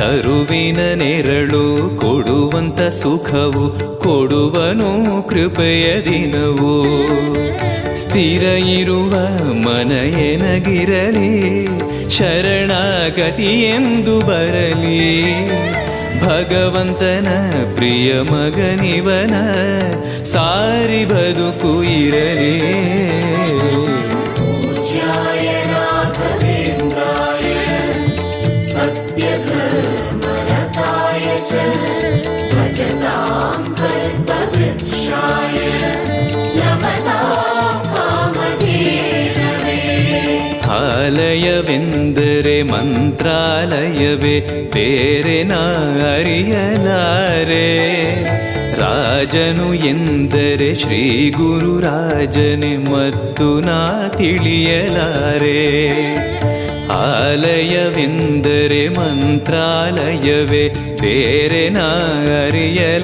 ತರುವಿನ ನೆರಳು ಕೊಡುವಂತ ಸುಖವು ಕೊಡುವನು ಕೃಪೆಯ ದಿನವು. ಸ್ಥಿರ ಇರುವ ಮನ ಎನಗಿರಲಿ ಶರಣಾಗತಿ ಎಂದು ಬರಲಿ. ಭಗವಂತನ ಪ್ರಿಯ ಮಗನಿವನ ಸಾರಿ ಬದುಕು ಇರಲಿ. ಆಲಯವೆಂದರೆ ಮಂತ್ರಾಲಯವೇ ಬೇರೆ ನಾ ಅರಿಯಲಾರೆ. ರಾಜನು ಎಂದರೆ ಶ್ರೀ ಗುರುರಾಜನೇ ಮತ್ತು ನಾ ತಿಳಿಯಲಾರೆ. ಆಲಯವೆಂದರೆ ಮಂತ್ರಾಲಯವೇ ಬೇರೆ ನಾ ಅರಿಯಲಾರೆ.